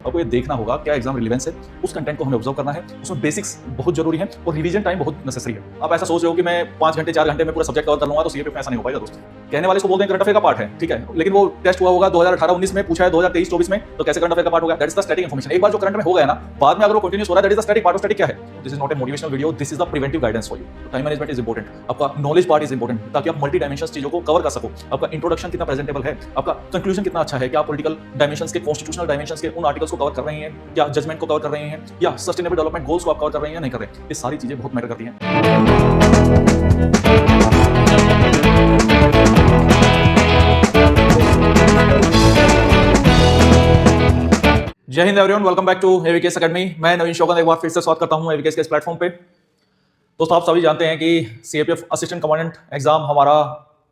आपको ये देखना होगा क्या एग्जाम रिलेवेंस है, उस कंटेंट को हमें ऑब्जर्व करना है, उसमें बेसिक्स बहुत जरूरी है और रिवीजन टाइम बहुत नेसेसरी है। आप ऐसा सोच रहे हो कि मैं 5 घंटे 4 घंटे में पूरा सब्जेक्ट कवर कर लूंगा तो सीए पे ऐसा नहीं हो पाएगा दोस्तों। कहने वाले इसको बोलते हैं करंट अफेयर का पार्ट है, ठीक है, लेकिन वो टेस्ट हुआ होगा 2018-19 में, पूछा है 2023-24 में, तो कैसे करंट अफेयर का पार्ट होगा? That is the static information. एक बार जो करंट में हो गया ना, बाद में अगर वो कंटिन्यूस हो रहा है, that is the static part. Of static क्या है? This is not a motivational video, this is the preventive guidance for you. Time management is important, आपका नॉलेज पार्ट इज इंपॉर्टेंट, ताकि आप मल्टी डायमेंशंस चीजों को कवर कर सको। आपका इंट्रोडक्शन कितना प्रेजेंटेबल है, आपका कंक्लूजन कितना अच्छा है, क्या पॉलिटिकल डायमेंशंस के, कॉन्स्टिट्यूशनल डायमेंशंस के उन आर्टिकल्स को कवर कर रहे हैं, क्या जजमेंट को कवर कर रहे हैं, या सस्टेनेबल डेवलपमेंट गोल्स को आप कवर कर रहे हैं या नहीं कर रहे हैं। ये सारी चीजें बहुत मैटर करती हैं। जय हिंद everyone, welcome back to AVKS academy. मैं नवीन शौकत एक बार फिर से स्वागत करता हूं एवीकेएस के इस प्लेटफॉर्म पे। दोस्तों, आप सभी जानते हैं कि सीएपीएफ असिस्टेंट कमांडेंट एग्जाम हमारा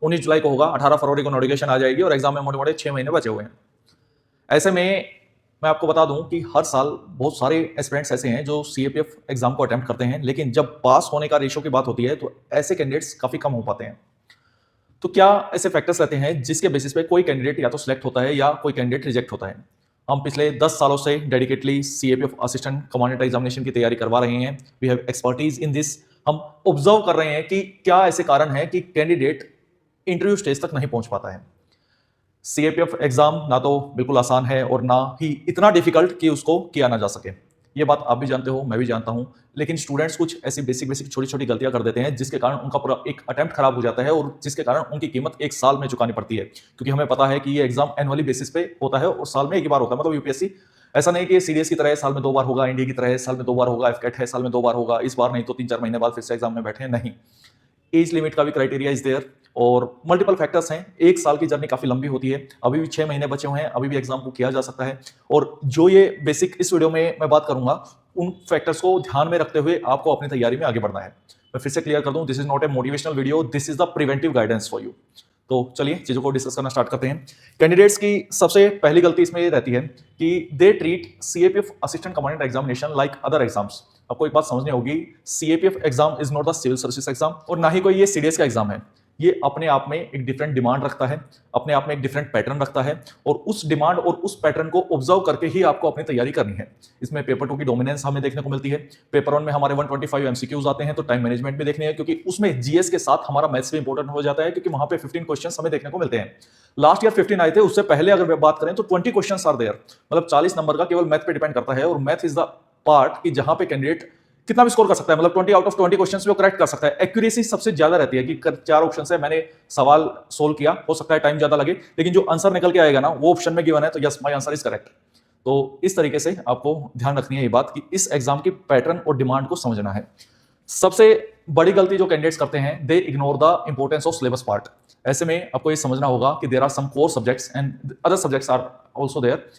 19 जुलाई को होगा। 18 फरवरी को नोटिफिकेशन आ जाएगी और एग्जाम में मोटे मोटे 6 महीने बचे हुए हैं। ऐसे में मैं आपको बता दूं कि हर साल बहुत सारे एस्पिरेंट्स ऐसे हैं जो सीएपीएफ एग्जाम को अटेम्प्ट करते हैं, लेकिन जब पास होने का रेशो की बात होती है तो ऐसे कैंडिडेट्स काफी कम हो पाते हैं। तो क्या ऐसे फैक्टर्स रहते हैं जिसके बेसिस पे कोई कैंडिडेट या तो सिलेक्ट होता है या कोई कैंडिडेट रिजेक्ट होता है? हम पिछले 10 सालों से dedicatedly CAPF assistant commandant examination की तैयारी करवा रहे हैं। We have expertise in this. हम ऑब्जर्व कर रहे हैं कि क्या ऐसे कारण है कि कैंडिडेट इंटरव्यू स्टेज तक नहीं पहुंच पाता है। सीएपीएफ एग्जाम ना तो बिल्कुल आसान है और ना ही इतना डिफिकल्ट कि उसको किया ना जा सके। ये बात आप भी जानते हो, मैं भी जानता हूं, लेकिन स्टूडेंट्स कुछ ऐसी बेसिक छोटी छोटी गलतियां कर देते हैं जिसके कारण उनका पूरा एक अटेम्प्ट खराब हो जाता है और जिसके कारण उनकी कीमत एक साल में चुकानी पड़ती है। क्योंकि हमें पता है कि ये एग्जाम एनुअली बेसिस पे होता है और साल में एक ही बार होता है। मतलब यूपीएससी ऐसा नहीं कि सीडीएस की तरह साल में 2 बार होगा, एनडीए की तरह साल में 2 बार होगा, एफकेट है साल में 2 बार होगा, इस बार नहीं तो 3-4 महीने बाद फिर से एग्जाम में बैठे। नहीं, एज लिमिट का भी क्राइटेरिया इज देयर और मल्टीपल फैक्टर्स हैं। एक साल की जर्नी काफी लंबी होती है, अभी भी 6 महीने बचे हुए हैं, अभी भी एग्जाम को किया जा सकता है। और जो ये बेसिक इस वीडियो में मैं बात करूंगा, उन फैक्टर्स को ध्यान में रखते हुए आपको अपनी तैयारी में आगे बढ़ना है। मैं फिर से क्लियर कर दूं, this is not a motivational video, this is the preventive guidance for you. तो चलिए चीजों को डिस्कस करना स्टार्ट करते हैं। कैंडिडेट्स की सबसे पहली गलती इसमें ये रहती है कि they treat CAPF assistant commandant examination like other exams. आपको एक बात समझनी होगी, CAPF exam is not the civil services exam और ना ही कोई ये सीडीएस का एग्जाम है। ये अपने आप में एक डिफरेंट डिमांड रखता है, अपने आप में एक डिफरेंट पैटर्न रखता है और उस डिमांड और उस पैटर्न को ऑब्जर्व करके ही आपको अपनी तैयारी करनी है। इसमें पेपर 2 की डोमिनेंस हमें देखने को मिलती है। पेपर 1 में हमारे 125 एमसीक्यूज आते हैं, तो टाइम मैनेजमेंट भी देखनी है क्योंकि उसमें जीएस के साथ हमारा मैथ्स भी इंपॉर्टेंट हो जाता है क्योंकि वहां पे 15 क्वेश्चंस हमें देखने को मिलते हैं। लास्ट ईयर 15 आए थे, उससे पहले अगर बात करें तो 20 क्वेश्चंस आर देयर। मतलब 40 नंबर का केवल मैथ पे डिपेंड करता है और मैथ इज द पार्ट कि जहां पे कैंडिडेट कितना भी स्कोर कर सकता है। मतलब 20 आउट ऑफ 20 क्वेश्चंस वो करेक्ट कर सकता है। एक्यूरेसी सबसे ज्यादा रहती है कि 4 ऑप्शन है, मैंने सवाल सोल्व किया, हो सकता है टाइम ज्यादा लगे, लेकिन जो आंसर निकल के आएगा ना वो ऑप्शन में गिवन है तो yes my answer is correct. तो इस तरीके से आपको ध्यान रखनी है ये बात कि इस एग्जाम की पैटर्न और डिमांड को समझना है। सबसे बड़ी गलती जो कैंडिडेट्स करते हैं, they ignore the importance of syllabus part. ऐसे में आपको ये समझना होगा कि there are some core subjects and other subjects are also there.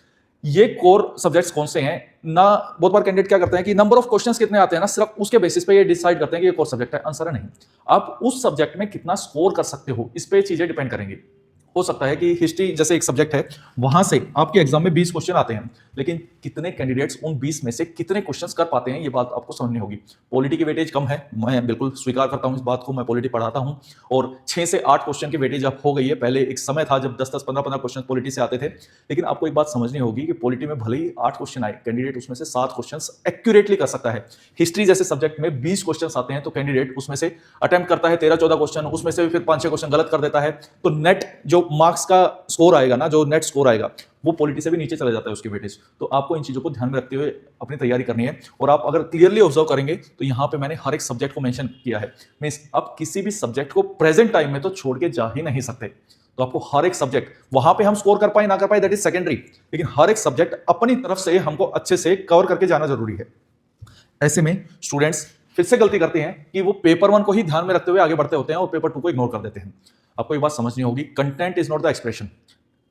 ये कोर सब्जेक्ट्स कौन से हैं ना, बहुत बार कैंडिडेट क्या करते हैं कि नंबर ऑफ क्वेश्चंस कितने आते हैं ना, सिर्फ उसके बेसिस पे ये डिसाइड करते हैं कि ये कोर सब्जेक्ट है। आंसर है नहीं, आप उस सब्जेक्ट में कितना स्कोर कर सकते हो इस पे चीजें डिपेंड करेंगी। हो सकता है कि हिस्ट्री जैसे एक सब्जेक्ट है, वहां से आपके एग्जाम में 20 क्वेश्चन आते हैं, लेकिन कितने कैंडिडेट्स उन 20 में से कितने क्वेश्चंस कर पाते हैं ये बात आपको समझनी होगी। पॉलिटी की वेटेज कम है, मैं बिल्कुल स्वीकार करता हूं इस बात को, मैं पॉलिटी पढ़ाता हूं और 6 से 8 क्वेश्चन की वेटेज अब हो गई है। पहले एक समय था जब 10-10, 15-15 क्वेश्चन पॉलिटी से आते थे, लेकिन आपको एक बात समझनी होगी कि पॉलिटी में भले ही 8 क्वेश्चन आए, कैंडिडेट उसमें से 7 क्वेश्चन एक्यूरेटली कर सकता है। हिस्ट्री जैसे सब्जेक्ट में 20 क्वेश्चन आते हैं तो कैंडिडेट उसमें से अटेम्प्ट करता है 13-14 क्वेश्चन, उसमें से फिर 5-6 क्वेश्चन गलत कर देता है, तो नेट जो मार्क्स का स्कोर आएगा ना, जो नेट स्कोर आएगा वो पॉलिटी से भी नीचे चला जाता है उसकी वेटेज। तो आपको इन चीजों को ध्यान में रखते हुए अपनी तैयारी करनी है। और आप अगर क्लियरली ऑब्जर्व करेंगे तो यहां पे मैंने हर एक सब्जेक्ट को मेंशन किया है। मींस आप किसी भी सब्जेक्ट को प्रेजेंट टाइम में तो छोड़ के जा ही नहीं सकते। तो आपको हर एक सब्जेक्ट, वहां पे हम स्कोर कर पाए ना कर पाए दैट इज सेकेंडरी, लेकिन हर एक सब्जेक्ट अपनी तरफ से हमको अच्छे से कवर करके जाना जरूरी है। ऐसे में स्टूडेंट्स फिर से गलती करते हैं कि वो पेपर 1 को ही ध्यान में रखते हुए आगे बढ़ते होते हैं और पेपर 2 को इग्नोर कर देते हैं। आपको एक बात समझनी होगी, content is not the expression.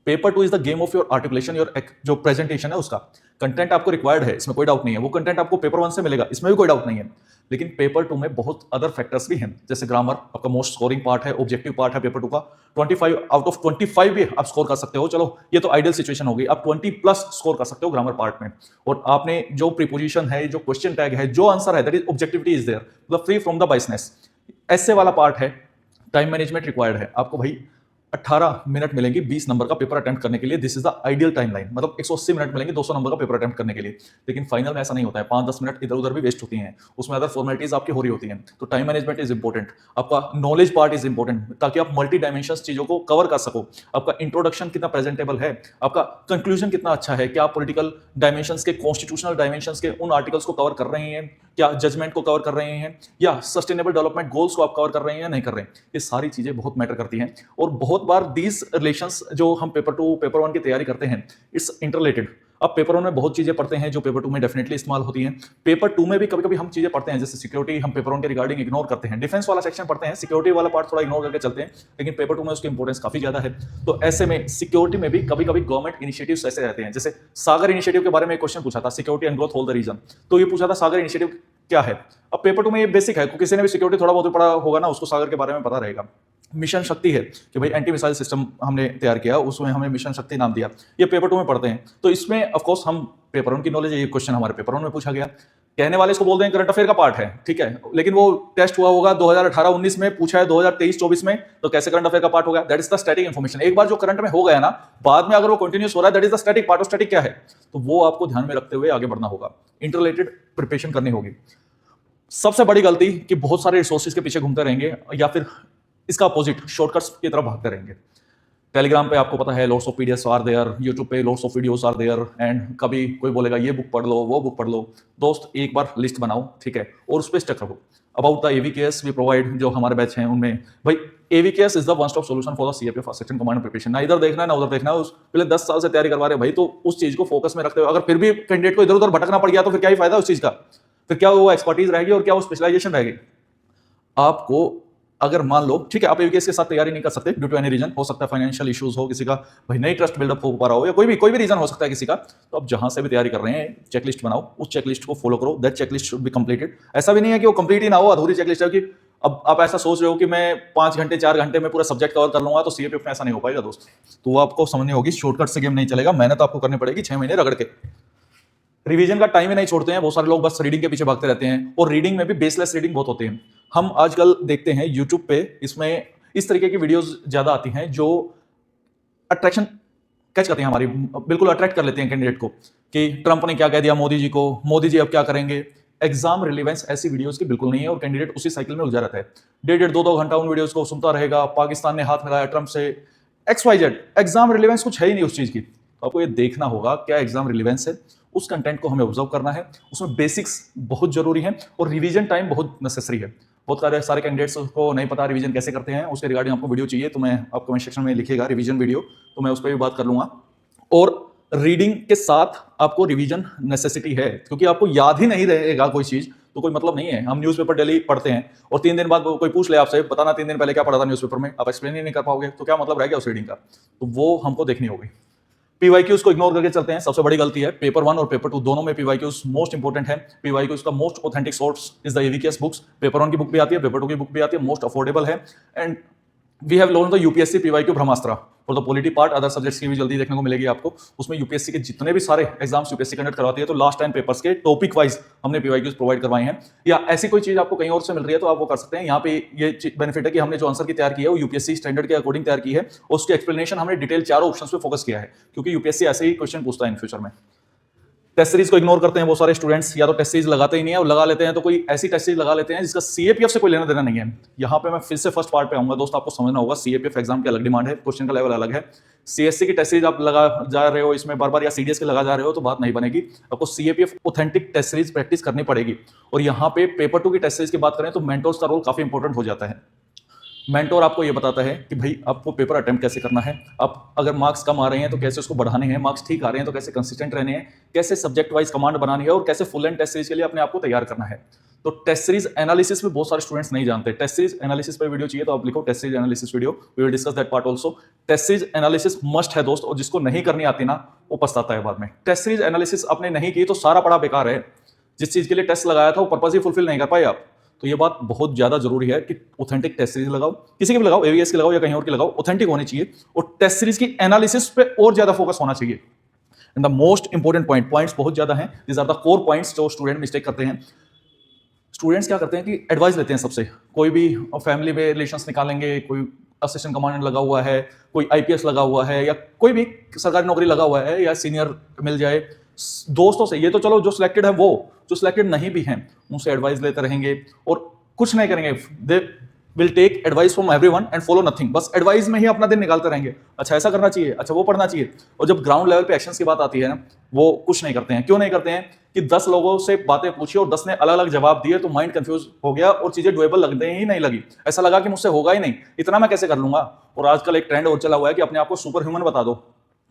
Paper 2 is the game of your articulation, your जो प्रेजेंटेशन है उसका कंटेंट आपको रिक्वायर्ड है, इसमें कोई डाउट नहीं है। वो कंटेंट आपको पेपर 1 से मिलेगा, इसमें भी कोई डाउट नहीं है, लेकिन पेपर 2 में बहुत अदर फैक्टर्स भी हैं। जैसे ग्रामर आपका मोस्ट स्कोरिंग पार्ट है, ऑब्जेक्टिव पार्ट है पेपर 2 का। 25 आउट ऑफ 25 भी आप स्कोर कर सकते हो। चलो ये तो आइडियल सिचुएशन होगी, आप 20+ स्कोर कर सकते हो ग्रामर पार्ट में। और आपने जो प्रीपोजिशन है, जो क्वेश्चन टैग है, जो आंसर है, that is objectivity is there, मतलब फ्री फ्रॉम द बाइसनेस। ऐसे वाला पार्ट है, टाइम मैनेजमेंट रिक्वायर्ड है। आपको भाई 18 मिनट मिलेंगे 20 नंबर का पेपर अटेम्प्ट करने के लिए। This is the ideal timeline, मतलब 180 मिनट मिलेंगे 200 नंबर का पेपर अटेम्प्ट करने के लिए। लेकिन फाइनल में ऐसा नहीं होता है, 5-10 मिनट इधर उधर भी वेस्ट होती हैं, उसमें अदर फॉर्मेलिटीज आपकी हो रही होती हैं। तो टाइम मैनेजमेंट इज इंपॉर्टेंट, आपका नॉलेज पार्ट इज इंपॉर्टेंट, ताकि आप मल्टी डायमेंशंस चीजों को कवर कर सको। आपका इंट्रोडक्शन कितना प्रेजेंटेबल है, आपका कंक्लूजन कितना अच्छा है, क्या आप पॉलिटिकल डायमेंशंस के, कॉन्स्टिट्यूशनल डायमेंशंस के उन आर्टिकल्स को कवर कर रहे हैं, क्या जजमेंट को कवर कर रहे हैं, या सस्टेनेबल डेवलपमेंट गोल्स को आप कवर कर रहे हैं या नहीं कर रहे हैं। ये सारी चीजें बहुत मैटर करती हैं। और बहुत बार दीज रिलेशंस जो हम पेपर 2 पेपर 1 की तैयारी करते हैं, इट्स इंटरलेटेड। अब पेपर 1 में बहुत चीजें पढ़ते हैं जो पेपर 2 में डेफिनेटली इस्तेमाल होती हैं। पेपर 2 में भी कभी कभी हम चीजें पढ़ते हैं, जैसे सिक्योरिटी हम पेपर 1 के रिगार्डिंग इग्नोर करते हैं, डिफेंस वाला सेक्शन पढ़ते हैं, सिक्योरिटी वाला पार्ट थोड़ा इग्नोर करके चलते हैं, लेकिन पेपर 2 में उसकी इंपॉर्टेंस काफी ज्यादा है। तो ऐसे में सिक्योरिटी में भी कभी कभी गवर्नमेंट इनिशिएटिव्स ऐसे रहते हैं, जैसे सागर इनिशिएटिव के बारे में एक क्वेश्चन पूछा था, security and growth whole the region. तो ये पूछा था सागर इनिशिएटिव क्या है। अब पेपर 2 में ये बेसिक है, किसी ने भी सिक्योरिटी थोड़ा बहुत पढ़ा होगा ना, उसको सागर के बारे में पता रहेगा। मिशन शक्ति है कि भाई एंटी मिसाइल सिस्टम हमने तैयार किया, उसमें हमें मिशन शक्ति नाम दिया, ये पेपर 2 में पढ़ते हैं। तो इसमें ऑफ कोर्स हम पेपर 1 की नॉलेज है, ये क्वेश्चन हमारे पेपर 1 में पूछा गया। कहने वाले इसको बोलते हैं करंट अफेयर का पार्ट है, ठीक है, लेकिन वो टेस्ट हुआ होगा 2018-19 में, पूछा है 2023-24 में, तो कैसे करंट अफेयर का पार्ट हो गया? That is the static information. एक बार जो करंट में हो गया ना, बाद में अगर वो कंटिन्यूस हो रहा है, that is the static part. Of static क्या है, तो वो आपको ध्यान में रखते हुए आगे बढ़ना होगा, इंटरलेटेड प्रिपरेशन करनी होगी। सबसे बड़ी गलती कि बहुत सारे रिसोर्सेज के पीछे घूमते रहेंगे, या फिर इसका अपोजिट शॉर्टकट्स की तरफ भागते रहेंगे। टेलीग्राम पे आपको पता है lots of PDFs are there, YouTube पे lots of videos are there, and कभी कोई बोलेगा ये बुक पढ़ लो, वो बुक पढ़ लो। दोस्त एक बार लिस्ट बनाओ, ठीक है, और उस पर स्टक रहो। About the AVKS we provide, जो हमारे बैच हैं उनमें भाई AVKS is the one stop solution for the CAPF assistant command preparation. ना इधर देखना है ना उधर देखना है, उस पहले 10 साल से तैयारी करवा रहे भाई, तो उस चीज को फोकस में रखते हो। अगर फिर भी कैंडिडेट को इधर उधर भटकना पड़ गया तो फिर क्या ही फायदा उस चीज का, फिर क्या वो एक्सपर्टीज रहेगी और क्या वो स्पेशलाइजेशन रहेगी। आपको अगर मान लो ठीक है आप एवीकेएस के साथ तैयारी नहीं कर सकते ड्यू टू एनी रीजन, हो सकता है फाइनेंशियल इश्यूज हो, किसी का भाई नहीं ट्रस्ट बिल्डअप हो पा रहा हो, या कोई भी रीजन हो सकता है किसी का, तो आप जहां से भी तैयारी कर रहे हैं चेकलिस्ट बनाओ, उस चेकलिस्ट को फॉलो करो, that checklist should be completed. ऐसा भी नहीं है कि वो कंप्लीट ही ना हो, अधूरी चेकलिस्ट है कि अब आप ऐसा सोच रहे हो कि मैं 5 घंटे 4 घंटे में पूरा सब्जेक्ट कवर कर लूंगा, तो सीएपीएफ में ऐसा नहीं हो पाएगा दोस्त। तो वो आपको समझनी होगी, शॉर्टकट से गेम नहीं चलेगा, मेहनत आपको करनी पड़ेगी 6 महीने रगड़ के। रिवीजन का टाइम ही नहीं छोड़ते हैं बहुत सारे लोग, बस रीडिंग के पीछे भागते रहते हैं, और रीडिंग में भी बेसलेस रीडिंग बहुत होती है। हम आजकल देखते हैं यूट्यूब पे इसमें इस तरीके की वीडियोस ज्यादा आती हैं जो अट्रैक्शन कैच करती हैं हमारी, बिल्कुल अट्रैक्ट कर लेते हैं कैंडिडेट को, कि ट्रंप ने क्या कह दिया मोदी जी को, मोदी जी अब क्या करेंगे। एग्जाम रिलेवेंस ऐसी वीडियोस की बिल्कुल नहीं है, और कैंडिडेट उसी साइकिल में उलझा रहता है, 1.5-2 घंटा उन वीडियोस को सुनता रहेगा, पाकिस्तान ने हाथ मिलाया ट्रंप से, XYZ। एग्जाम रिलेवेंस कुछ है ही नहीं उस चीज की। तो आपको ये देखना होगा क्या एग्जाम रिलेवेंस है, उस कंटेंट को हमें ऑब्जर्व करना है, उसमें बेसिक्स बहुत जरूरी है, और रिवीजन टाइम बहुत नेसेसरी है। बहुत सारे कैंडिडेट्स को नहीं पता रिवीजन कैसे करते हैं, उसके रिगार्डिंग आपको वीडियो चाहिए तो मैं आप कमेंट सेक्शन में लिखिएगा रिवीजन वीडियो, तो मैं उस पर भी बात कर लूंगा। और रीडिंग के साथ आपको रिवीजन नेसेसिटी है, क्योंकि आपको याद ही नहीं रहेगा कोई चीज तो कोई मतलब नहीं है। हम न्यूज़पेपर डेली पढ़ते हैं और 3 दिन बाद कोई पूछ ले आपसे, बताना 3 दिन पहले क्या पढ़ा था न्यूज़पेपर में, आप एक्सप्लेन ही नहीं कर पाओगे, तो क्या मतलब रह गया उस रीडिंग का। तो वो हमको देखनी होगी। पीवाईक्यूज को इग्नोर करके चलते हैं, सबसे बड़ी गलती है। पेपर 1 और पेपर 2 दोनों में पीवाईक्यूज मोस्ट इंपोर्टेंट है। पीवाईक्यूज का most authentic source is the AVKS books. Paper 1 की बुक भी आती है, पेपर 2 की बुक भी आती है, मोस्ट अफोर्डेबल है। And we have learn the UPSC PYQ Brahmastra for the polity part, other subjects की भी जल्दी देखने को मिलेगी आपको। उसमें यूपीएससी के जितने भी सारे एग्जाम्स यूपीएससी कंडक्ट करवाती है, तो लास्ट 10 पेपर्स के टॉपिक वाइज हमने पीवाईक्यूज प्रोवाइड करवाए हैं। या ऐसी कोई चीज आपको कहीं और से मिल रही है तो आप वो कर सकते हैं। यहाँ पे ये बेनिफिट है कि हमने जो आंसर की तैयार की है वो यूपीएससी स्टैंडर्ड के अकॉर्डिंग तैयार की है, और उसकी एक्सप्लेनेशन हमने डिटेल चारों ऑप्शंस पे फोकस किया है, क्योंकि यूपीएससी ऐसे ही क्वेश्चन पूछता है इन फ्यूचर में। टेस्ट सीरीज को इग्नोर करते हैं बहुत सारे स्टूडेंट्स, या तो टेस्ट सीरीज लगाते ही नहीं है, और लगा लेते हैं तो कोई ऐसी टेस्ट सीरीज लगा लेते हैं जिसका सीएपीएफ से कोई लेना देना नहीं है। यहाँ पे मैं फिर से फर्स्ट पार्ट पे आऊंगा दोस्त, आपको समझना होगा सीएपीएफ एग्जाम की अलग डिमांड है, क्वेश्चन का लेवल अलग है। सीएससी की टेस्ट सीरीज आप लगा जा रहे हो इसमें बार बार, या सीडीएस के लगा जा रहे हो तो बात नहीं बनेगी, आपको CAPF authentic taste series practice करनी पड़ेगी। और यहाँ पे पेपर 2 की टेस्ट सीरीज की बात करें तो मेंटोर्स का रोल काफी इंपॉर्टेंट हो जाता है। मेंटोर आपको ये बताता है कि भाई आपको पेपर अटेम्प्ट कैसे करना है, आप अगर मार्क्स कम आ रहे हैं तो कैसे उसको बढ़ाने हैं, मार्क्स ठीक आ रहे हैं तो कैसे कंसिस्टेंट रहने हैं, कैसे सब्जेक्ट वाइज कमांड बनानी है, और कैसे फुल एंड टेस्ट सीरीज के लिए अपने आप को तैयार करना है। तो टेस्ट सीरीज एनालिसिस में बहुत सारे स्टूडेंट्स नहीं जानते। टेस्ट सीरीज एनालिसिस पर वीडियो चाहिए तो आप लिखो test series analysis video, we will discuss that part also. Test series analysis must है दोस्त, और जिसको नहीं करनी आती ना वो पछताता है बाद में। टेस्ट सीरीज एनालिसिस आपने नहीं की तो सारा पढ़ा बेकार है, जिस चीज के लिए टेस्ट लगाया था वो पर्पस ही फुलफिल नहीं कर पाए आप। तो ये बात बहुत ज्यादा जरूरी है कि ऑथेंटिक टेस्ट सीरीज लगाओ, किसी की भी लगाओ, एवीएस की लगाओ या कहीं और की लगाओ, ऑथेंटिक होनी चाहिए, और टेस्ट सीरीज की एनालिसिस पे और ज्यादा फोकस होना चाहिए। And the most important points बहुत ज्यादा हैं, this are the core points जो स्टूडेंट मिस्टेक करते हैं। स्टूडेंट्स क्या करते हैं कि एडवाइस लेते हैं सबसे, कोई भी फैमिली में रिलेशंस निकालेंगे, कोई असिस्टेंट कमांडेंट लगा हुआ है, कोई आईपीएस लगा हुआ है, या कोई भी सरकारी नौकरी लगा हुआ है, या सीनियर मिल जाए दोस्तों से, ये तो चलो जो सिलेक्टेड है, वो जो सिलेक्टेड नहीं भी हैं उनसे एडवाइस लेते रहेंगे और कुछ नहीं करेंगे। They will take advice from everyone and follow nothing, बस एडवाइस में ही अपना दिन निकालते रहेंगे। अच्छा ऐसा करना चाहिए, अच्छा वो पढ़ना चाहिए, और जब ग्राउंड लेवल पे एक्शंस की बात आती है ना, वो कुछ नहीं करते हैं। क्यों नहीं करते हैं कि 10 लोगों से बातें पूछी और 10 ने अलग अलग जवाब दिए, तो माइंड कंफ्यूज हो गया और चीजें डुएबल लगने ही नहीं लगी। ऐसा लगा कि मुझसे होगा ही नहीं, इतना मैं कैसे कर लूंगा। और आजकल एक ट्रेंड और चला हुआ है कि अपने आप को सुपर ह्यूमन बता दो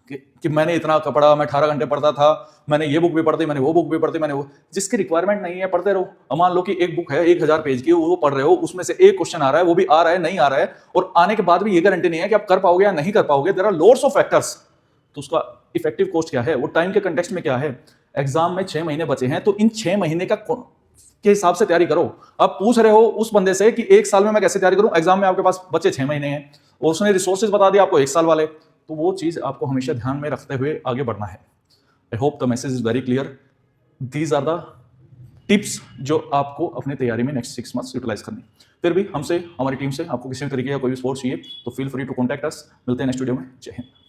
कि मैंने इतना पढ़ा, मैं 18 घंटे पढ़ता था, मैंने ये बुक भी पढ़ती, मैंने वो बुक भी पढ़ती, मैंने वो, जिसकी रिक्वायरमेंट नहीं है पढ़ते रहो। अब मान लो कि एक बुक है 1000 पेज की, वो पढ़ रहे हो, उसमें से एक क्वेश्चन आ रहा है, वो भी आ रहा है, नहीं आ रहा है, और आने के बाद भी ये गारंटी नहीं है कि आप कर पाओगे या नहीं कर पाओगे। There are lots of factors. तो उसका इफेक्टिव कॉस्ट क्या है, वो टाइम के कंटेक्स्ट में क्या है। एग्जाम में 6 महीने बचे हैं, तो इन 6 महीने का के हिसाब से तैयारी करो। आप पूछ रहे हो उस बंदे से कि 1 साल में मैं कैसे तैयारी करूं, एग्जाम में आपके पास बचे 6 महीने हैं और उसने रिसोर्सेज बता दिया आपको 1 साल वाले। तो वो चीज आपको हमेशा ध्यान में रखते हुए आगे बढ़ना है। I hope the message is very clear. These are the tips जो आपको अपनी तैयारी में नेक्स्ट 6 मंथ्स यूटिलाइज करनी। फिर भी हमसे, हमारी टीम से आपको किसी भी तरीके का कोई भी सपोर्ट चाहिए तो feel free to contact us. मिलते हैं नेक्स्ट वीडियो में। जय हिंद।